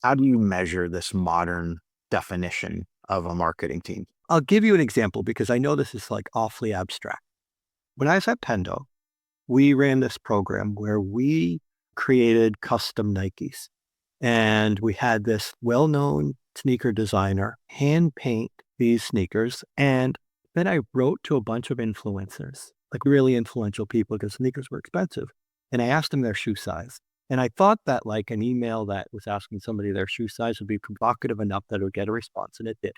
How do you measure this modern definition of a marketing team? I'll give you an example because I know this is like awfully abstract. When I was at Pendo, we ran this program where we created custom Nikes. And we had this well-known sneaker designer hand paint these sneakers. And then I wrote to a bunch of influencers, like really influential people, because sneakers were expensive. And I asked them their shoe size. And I thought that like an email that was asking somebody their shoe size would be provocative enough that it would get a response, and it did.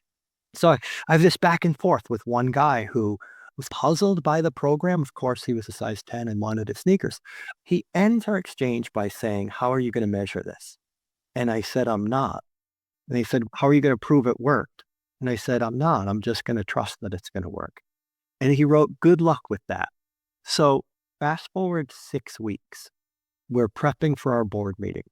So I have this back and forth with one guy who was puzzled by the program. Of course, he was a size 10 and wanted his sneakers. He ends our exchange by saying, "How are you going to measure this?" And I said, "I'm not." And he said, "How are you going to prove it worked?" And I said, "I'm not. I'm just going to trust that it's going to work." And he wrote, "Good luck with that." So fast forward 6 weeks, we're prepping for our board meeting.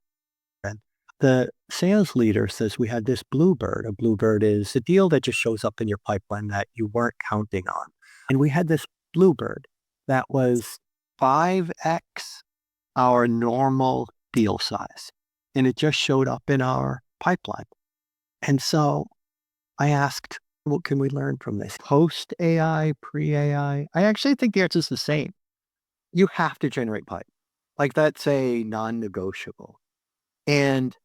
And the sales leader says we had this bluebird. A bluebird is a deal that just shows up in your pipeline that you weren't counting on. And we had this bluebird that was 5x our normal deal size. And it just showed up in our pipeline. And so I asked, what can we learn from this? Post AI, pre AI? I actually think the answer is the same. You have to generate pipe. Like that's a non negotiable. And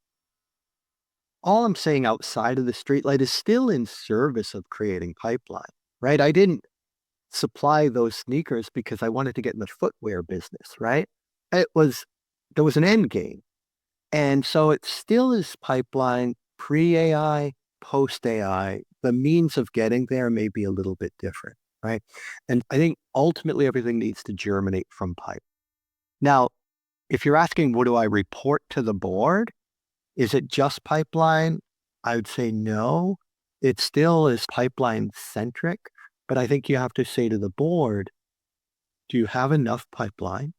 all I'm saying outside of the streetlight is still in service of creating pipeline, right? I didn't supply those sneakers because I wanted to get in the footwear business, right? It was, there was an end game. And so it still is pipeline pre AI, post AI. The means of getting there may be a little bit different, right? And I think ultimately everything needs to germinate from pipe. Now, if you're asking, what do I report to the board? Is it just pipeline? I would say no. It still is pipeline centric, but I think you have to say to the board, do you have enough pipeline?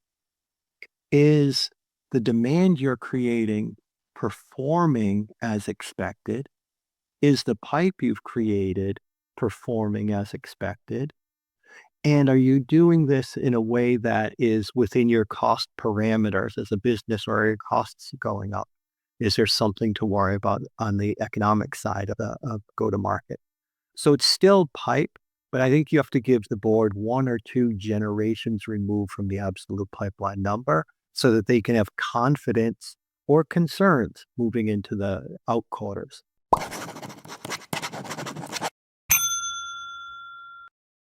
Is the demand you're creating performing as expected? Is the pipe you've created performing as expected? And are you doing this in a way that is within your cost parameters as a business, or are your costs going up? Is there something to worry about on the economic side of the of go to market? So it's still pipe, but I think you have to give the board one or two generations removed from the absolute pipeline number so that they can have confidence or concerns moving into the out quarters.